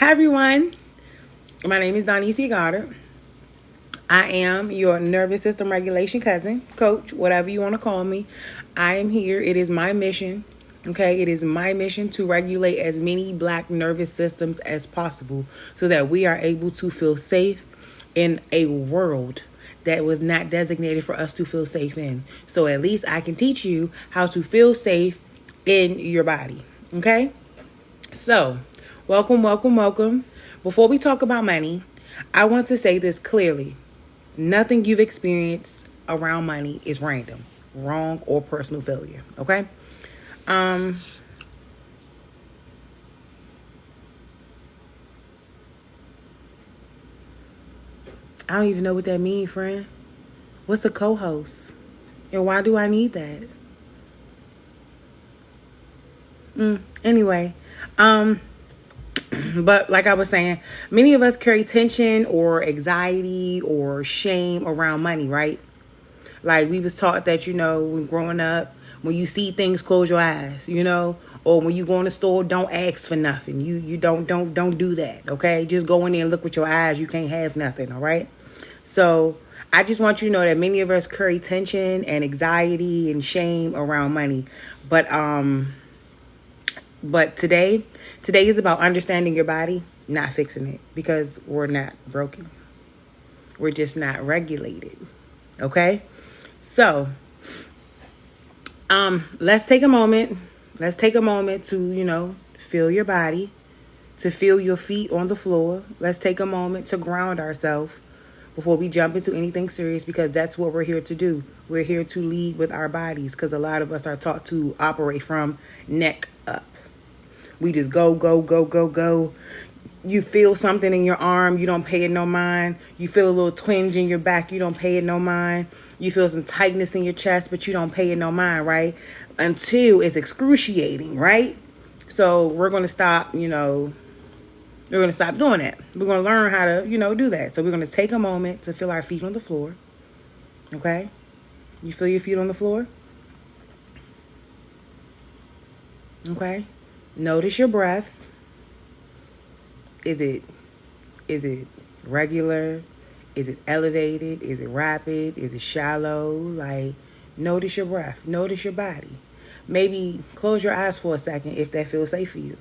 Hi everyone, my name is Donnie Goddard. I am your nervous system regulation cousin, coach, whatever you want to call me. I am here. It is my mission, okay? It is my mission to regulate as many black nervous systems as possible so that we are able to feel safe in a world that was not designated for us to feel safe in. So at least I can teach you how to feel safe in your body, okay? So, welcome. Before we talk about money, I want to say this clearly. Nothing you've experienced around money is random, wrong, or personal failure, okay? Um, I don't even know what that means, friend. What's a co-host? And why do I need that? Anyway, um, but like I was saying, many of us carry tension or anxiety or shame around money, right? Like we was taught that, when growing up, when you see things, close your eyes, or when you go in the store, don't ask for nothing. You don't do that, okay? Just go in there and look with your eyes. You can't have nothing, all right? So I just want you to know that many of us carry tension and anxiety and shame around money. But today is about understanding your body, not fixing it, because we're not broken. We're just not regulated. Okay? So, let's take a moment. Let's take a moment to, feel your body, to feel your feet on the floor. Let's take a moment to ground ourselves before we jump into anything serious, because that's what we're here to do. We're here to lead with our bodies, because a lot of us are taught to operate from neck up. We just go. You feel something in your arm, you don't pay it no mind. You feel a little twinge in your back, you don't pay it no mind. You feel some tightness in your chest, but you don't pay it no mind, right? Until it's excruciating, right? So we're going to stop, we're going to stop doing that. We're going to learn how to, do that. So we're going to take a moment to feel our feet on the floor. Okay? You feel your feet on the floor? Okay? Notice your breath. Is it regular? Is it elevated? Is it rapid? Is it shallow? Like, notice your breath. Notice your body. Maybe close your eyes for a second if that feels safe for you.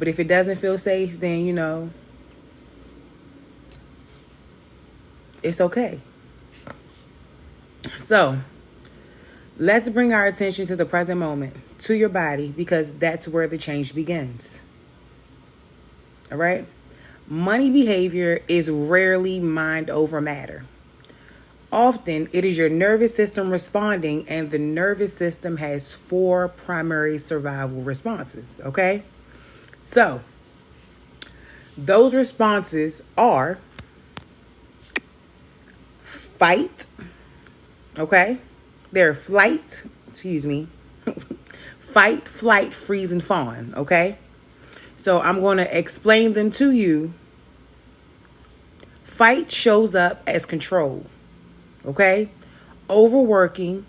But if it doesn't feel safe, then, it's okay. So, let's bring our attention to the present moment, to your body, because that's where the change begins. All right? Money behavior is rarely mind over matter. Often, it is your nervous system responding, and the nervous system has 4 primary survival responses, okay? So, those responses are fight, okay? They're fight, flight, freeze, and fawn, okay? So I'm going to explain them to you. Fight shows up as control, okay? Overworking,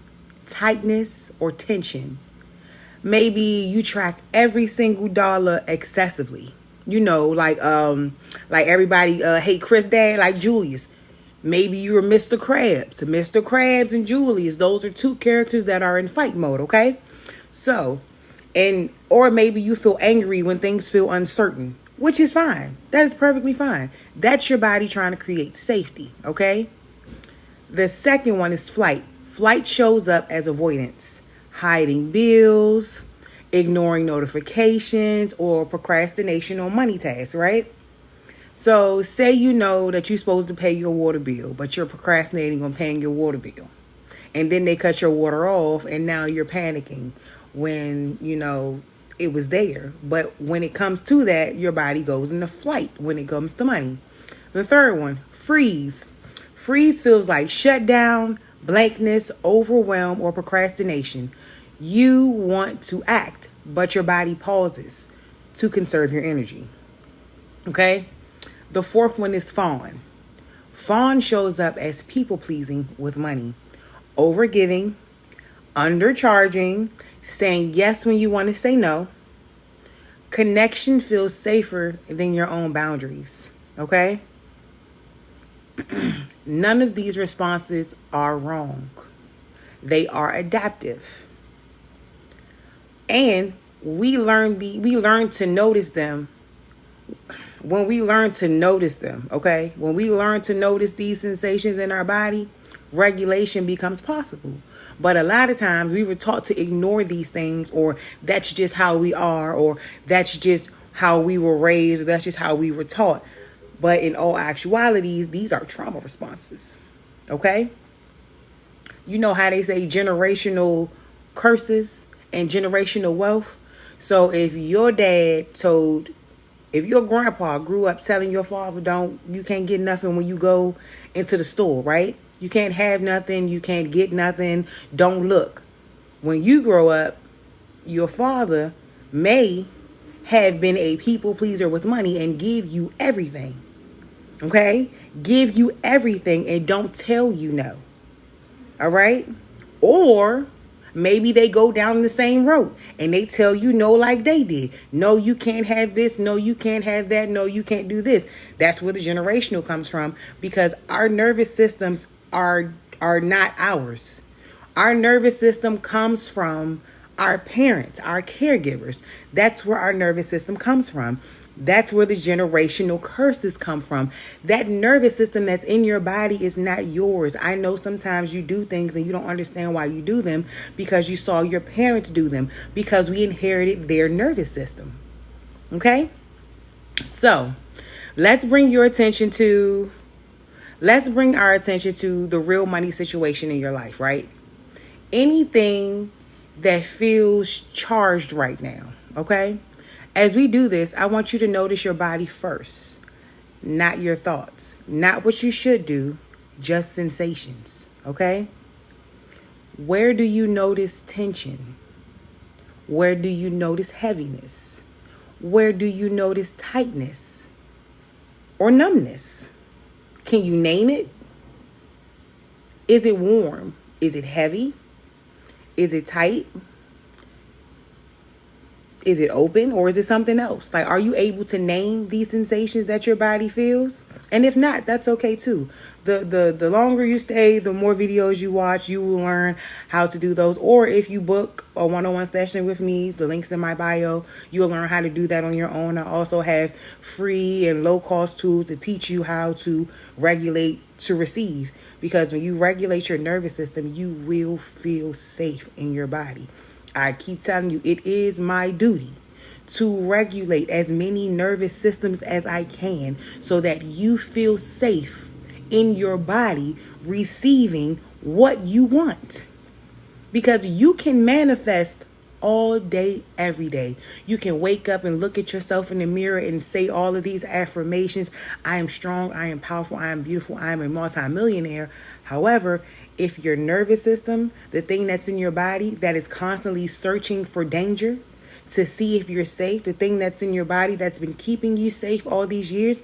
tightness, or tension. Maybe you track every single dollar excessively. Like everybody hate Chris dad, like Julius. Maybe you're Mr. Krabs. Mr. Krabs and Julius, those are 2 characters that are in fight mode, okay? So, or maybe you feel angry when things feel uncertain, which is fine. That is perfectly fine. That's your body trying to create safety, okay? The second one is flight. Flight shows up as avoidance, hiding bills, ignoring notifications, or procrastination on money tasks, right? So say you know that you're supposed to pay your water bill, but you're procrastinating on paying your water bill. And then they cut your water off, and now you're panicking when, it was there. But when it comes to that, your body goes into flight when it comes to money. The third one, freeze. Freeze feels like shutdown, blankness, overwhelm, or procrastination. You want to act, but your body pauses to conserve your energy. Okay? The fourth one is fawn. Fawn shows up as people pleasing with money, overgiving, undercharging, saying yes when you want to say no, Connection feels safer than your own boundaries. Okay? None of these responses are wrong. They are adaptive. And we learn to notice them when we learn to notice them, okay? When we learn to notice these sensations in our body, regulation becomes possible. But a lot of times we were taught to ignore these things, or that's just how we are, or that's just how we were raised, or that's just how we were taught. But in all actualities, these are trauma responses, okay? You know how they say generational curses and generational wealth? So if your grandpa grew up telling your father, you can't get nothing when you go into the store, right? You can't have nothing, you can't get nothing, don't look. When you grow up, your father may have been a people pleaser with money and give you everything, okay? Give you everything and don't tell you no, all right? Or maybe they go down the same road and they tell you no like they did. No, you can't have this. No, you can't have that. No, you can't do this. That's where the generational comes from, because our nervous systems are not ours. Our nervous system comes from our parents, our caregivers. That's where our nervous system comes from. That's where the generational curses come from. That nervous system that's in your body is not yours. I know sometimes you do things and you don't understand why you do them, because you saw your parents do them, because we inherited their nervous system. Okay? So let's bring our attention to the real money situation in your life, right? Anything that feels charged right now, okay? As we do this, I want you to notice your body first, not your thoughts, not what you should do, just sensations, okay? Where do you notice tension? Where do you notice heaviness? Where do you notice tightness or numbness? Can you name it? Is it warm? Is it heavy? Is it tight? Is it open, or is it something else? Like, are you able to name these sensations that your body feels? And if not, that's okay too. The longer you stay, the more videos you watch, you will learn how to do those. Or if you book a one-on-one session with me, the link's in my bio, you'll learn how to do that on your own. I also have free and low-cost tools to teach you how to regulate to receive. Because when you regulate your nervous system, you will feel safe in your body. I keep telling you, it is my duty to regulate as many nervous systems as I can so that you feel safe in your body receiving what you want. Because you can manifest all day, every day. You can wake up and look at yourself in the mirror and say all of these affirmations. I am strong, I am powerful, I am beautiful, I am a multimillionaire. However, if your nervous system, the thing that's in your body that is constantly searching for danger to see if you're safe, the thing that's in your body that's been keeping you safe all these years,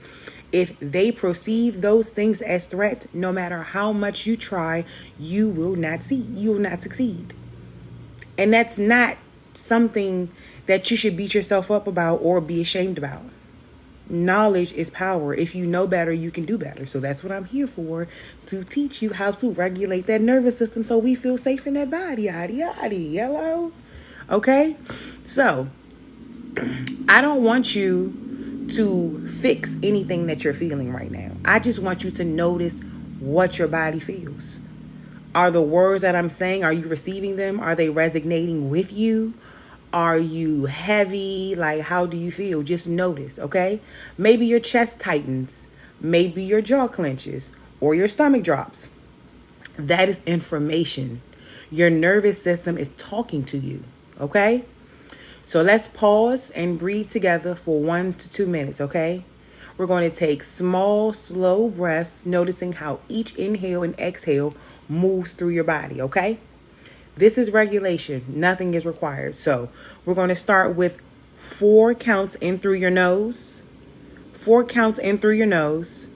if they perceive those things as threats, no matter how much you try, you will not succeed. And that's not something that you should beat yourself up about or be ashamed about. Knowledge is power. If you know better, you can do better. So that's what I'm here for, to teach you how to regulate that nervous system so we feel safe in that body. Yaddy, yaddy. Hello? Okay? So, I don't want you to fix anything that you're feeling right now. I just want you to notice what your body feels. Are the words that I'm saying, are you receiving them? Are they resonating with you? Are you heavy? Like, how do you feel? Just notice, okay? Maybe your chest tightens. Maybe your jaw clenches or your stomach drops. That is information. Your nervous system is talking to you, okay? So let's pause and breathe together for 1 to 2 minutes, okay? We're going to take small, slow breaths, noticing how each inhale and exhale moves through your body, okay? This is regulation. Nothing is required. So we're going to start with 4 counts in through your nose. 4 counts in through your nose.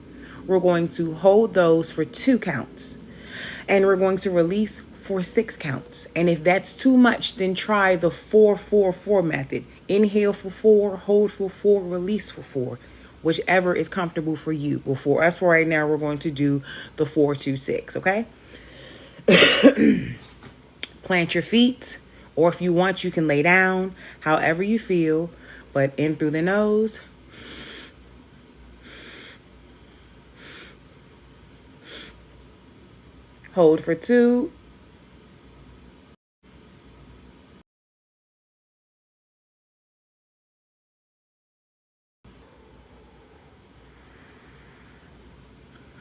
We're going to hold those for 2 counts. And we're going to release for 6 counts. And if that's too much, then try the 4-4-4 method. Inhale for 4, hold for 4, release for 4, whichever is comfortable for you. But for us right now, we're going to do the 4-2-6, okay? Plant your feet, or if you want, you can lay down, however you feel, but in through the nose. Hold for 2.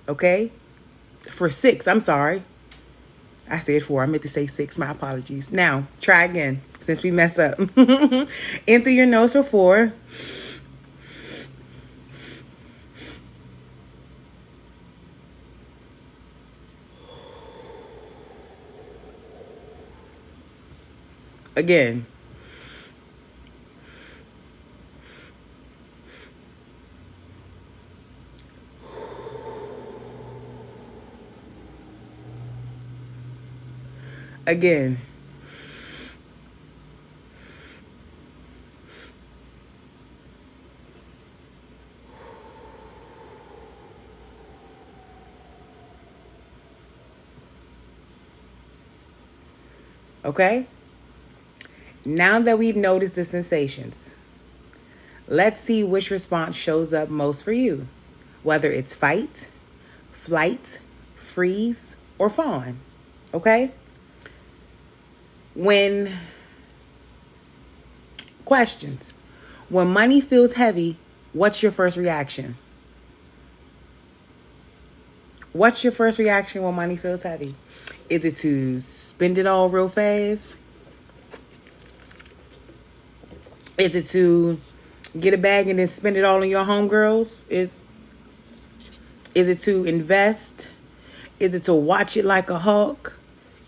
Okay? For 6, I'm sorry. I said 4. I meant to say 6. My apologies. Now, try again since we mess up. In through your nose for 4. Again. Again. Okay? Now that we've noticed the sensations, let's see which response shows up most for you, whether it's fight, flight, freeze, or fawn. Okay? Questions. When money feels heavy, what's your first reaction? What's your first reaction when money feels heavy? Is it to spend it all real fast? Is it to get a bag and then spend it all on your homegirls? Is it to invest? Is it to watch it like a hawk?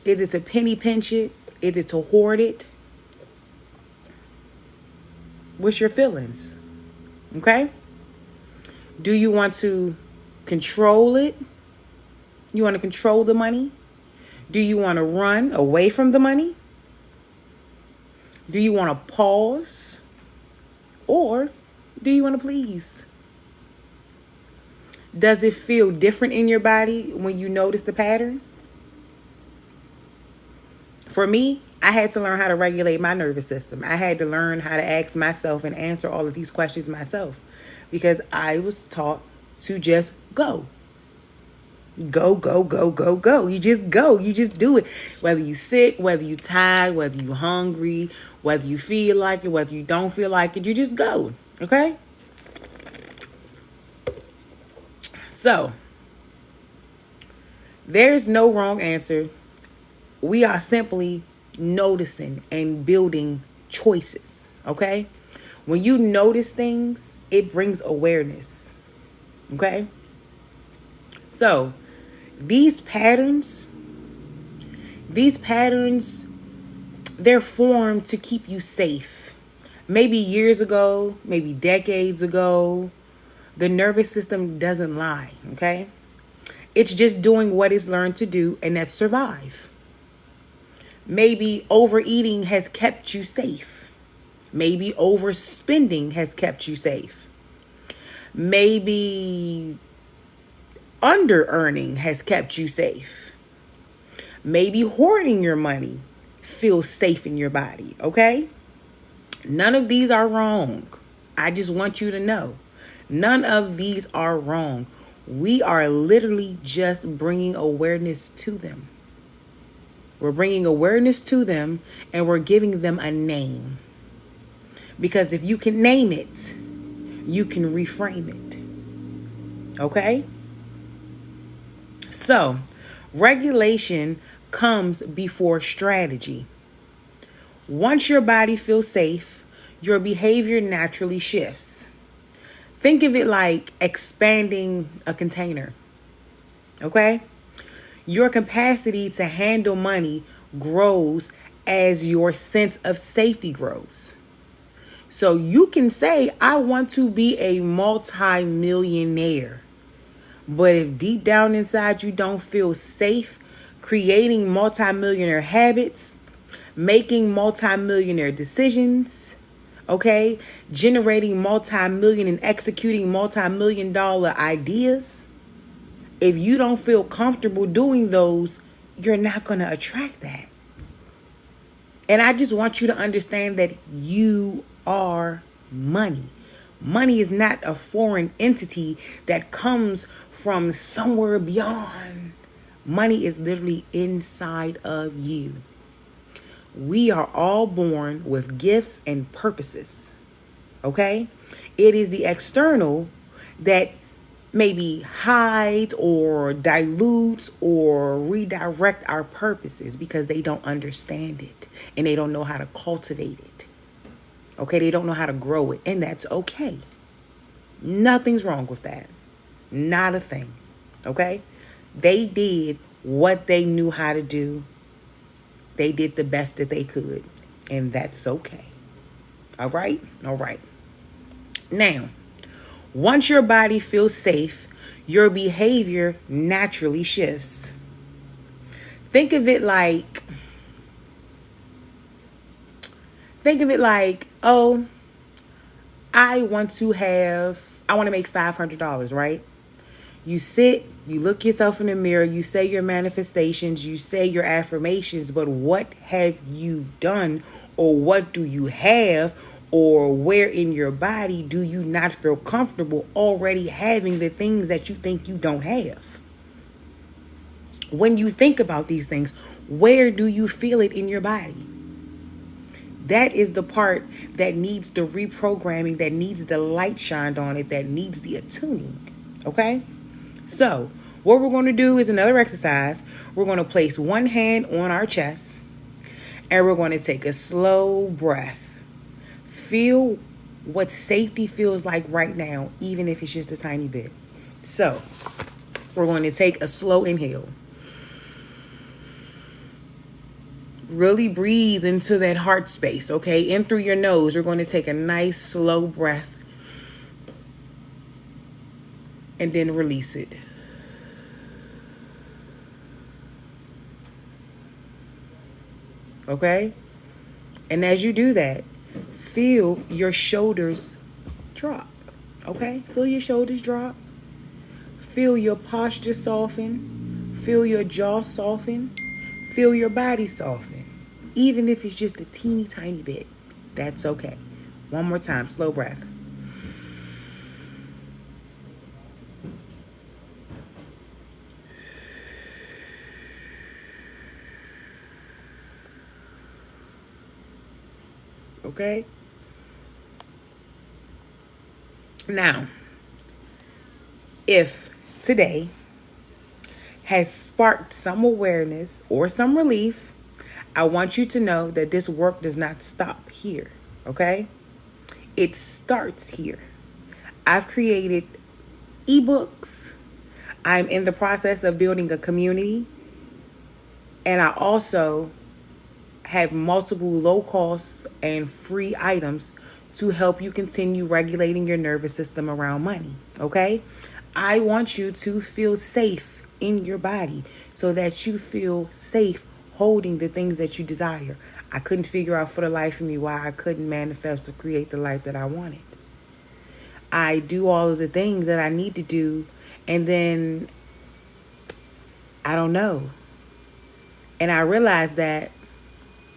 Is it to penny pinch it? Is it to hoard it? What's your feelings? Okay? Do you want to control it? You want to control the money? Do you want to run away from the money? Do you want to pause? Or do you want to please? Does it feel different in your body when you notice the pattern? For me, I had to learn how to regulate my nervous system. I had to learn how to ask myself and answer all of these questions myself because I was taught to just go. Go, go, go, go, go. You just go. You just do it. Whether you sick, whether you tired, whether you hungry, whether you feel like it, whether you don't feel like it, you just go. Okay? So, there's no wrong answer. We are simply noticing and building choices. Okay? When you notice things, it brings awareness. Okay? So, these patterns, they're formed to keep you safe. Maybe years ago, maybe decades ago, the nervous system doesn't lie, okay? It's just doing what it's learned to do, and that's survive. Maybe overeating has kept you safe. Maybe overspending has kept you safe. Maybe under-earning has kept you safe. Maybe hoarding your money feels safe in your body, okay? None of these are wrong. I just want you to know. None of these are wrong. We are literally just bringing awareness to them. We're bringing awareness to them and we're giving them a name. Because if you can name it, you can reframe it. Okay? So, regulation comes before strategy. Once your body feels safe, your behavior naturally shifts. Think of it like expanding a container. Okay? Your capacity to handle money grows as your sense of safety grows. So you can say, I want to be a multi-millionaire. But if deep down inside you don't feel safe creating multi-millionaire habits, making multi-millionaire decisions, okay? Generating multi-million and executing multi-million-dollar ideas. If you don't feel comfortable doing those, you're not going to attract that. And I just want you to understand that you are money. Money is not a foreign entity that comes from somewhere beyond. Money is literally inside of you. We are all born with gifts and purposes. Okay? It is the external that maybe hides or dilutes or redirect our purposes because they don't understand it and they don't know how to cultivate it. Okay? They don't know how to grow it, and that's okay. Nothing's wrong with that. Not a thing. Okay? They did what they knew how to do. They did the best that they could, and that's okay. All right? All right. Now, once your body feels safe, your behavior naturally shifts. Think of it like, oh, I want to make $500, right? You sit, you look yourself in the mirror, you say your manifestations, you say your affirmations, but what have you done, or what do you have, or where in your body do you not feel comfortable already having the things that you think you don't have? When you think about these things, where do you feel it in your body? That is the part that needs the reprogramming, that needs the light shined on it, that needs the attuning. Okay? So, what we're going to do is another exercise. We're going to place one hand on our chest, and we're going to take a slow breath. Feel what safety feels like right now, even if it's just a tiny bit. So, we're going to take a slow inhale. Really breathe into that heart space, okay? In through your nose. We're going to take a nice slow breath and then release it. Okay? And as you do that, feel your shoulders drop. Okay? Feel your shoulders drop. Feel your posture soften. Feel your jaw soften. Feel your body soften. Even if it's just a teeny tiny bit, that's okay. One more time, slow breath. Okay? Now, if today has sparked some awareness or some relief, I want you to know that this work does not stop here, okay? It starts here. I've created ebooks. I'm in the process of building a community. And I also have multiple low cost and free items to help you continue regulating your nervous system around money, okay? I want you to feel safe in your body so that you feel safe holding the things that you desire. I couldn't figure out for the life of me why I couldn't manifest or create the life that I wanted. I do all of the things that I need to do, and then I don't know. And I realized that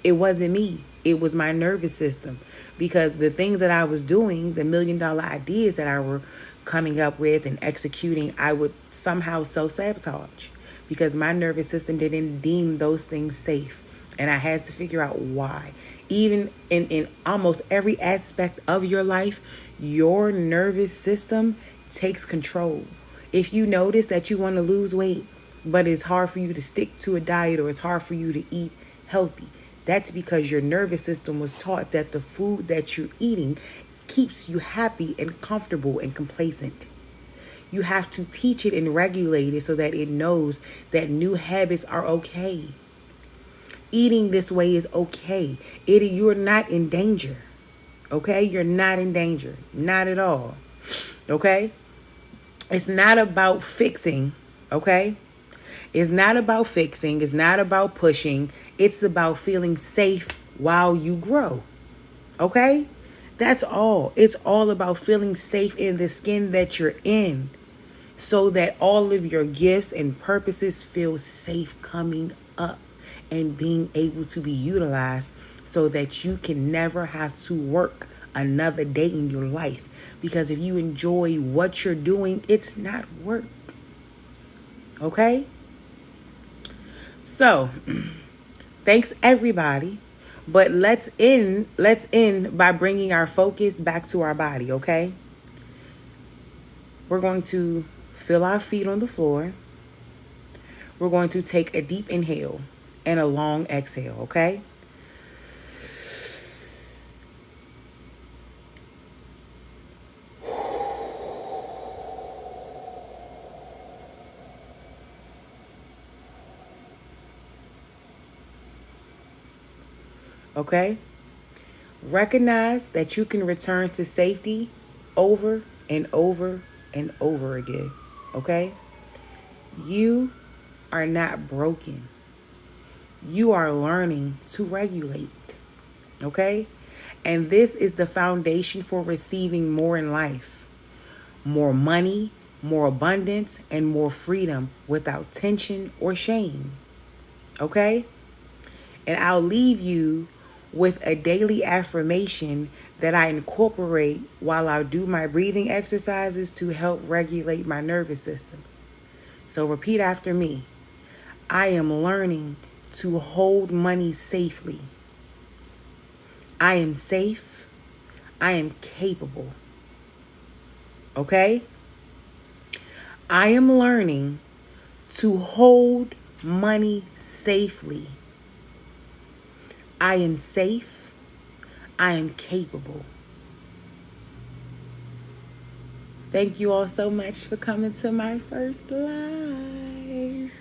it wasn't me. It was my nervous system. Because the things that I was doing, the $1 million ideas that I were coming up with and executing, I would somehow self-sabotage. Because my nervous system didn't deem those things safe. And I had to figure out why. Even in almost every aspect of your life, your nervous system takes control. If you notice that you want to lose weight, but it's hard for you to stick to a diet, or it's hard for you to eat healthy, that's because your nervous system was taught that the food that you're eating keeps you happy and comfortable and complacent. You have to teach it and regulate it so that it knows that new habits are okay. Eating this way is okay. You're not in danger. Okay? You're not in danger. Not at all. Okay? It's not about fixing. Okay? It's not about fixing. It's not about pushing. It's about feeling safe while you grow. Okay? That's all. It's all about feeling safe in the skin that you're in, so that all of your gifts and purposes feel safe coming up and being able to be utilized, so that you can never have to work another day in your life. Because if you enjoy what you're doing, it's not work. Okay? So, thanks everybody. But let's end by bringing our focus back to our body, okay? We're going to feel our feet on the floor. We're going to take a deep inhale and a long exhale, okay? Okay? Recognize that you can return to safety over and over and over again, okay? You are not broken. You are learning to regulate, okay? And this is the foundation for receiving more in life: more money, more abundance, and more freedom without tension or shame, okay? And I'll leave you with a daily affirmation that I incorporate while I do my breathing exercises to help regulate my nervous system. So repeat after me. I am learning to hold money safely. I am safe. I am capable. Okay? I am learning to hold money safely. I am safe. I am capable. Thank you all so much for coming to my first live.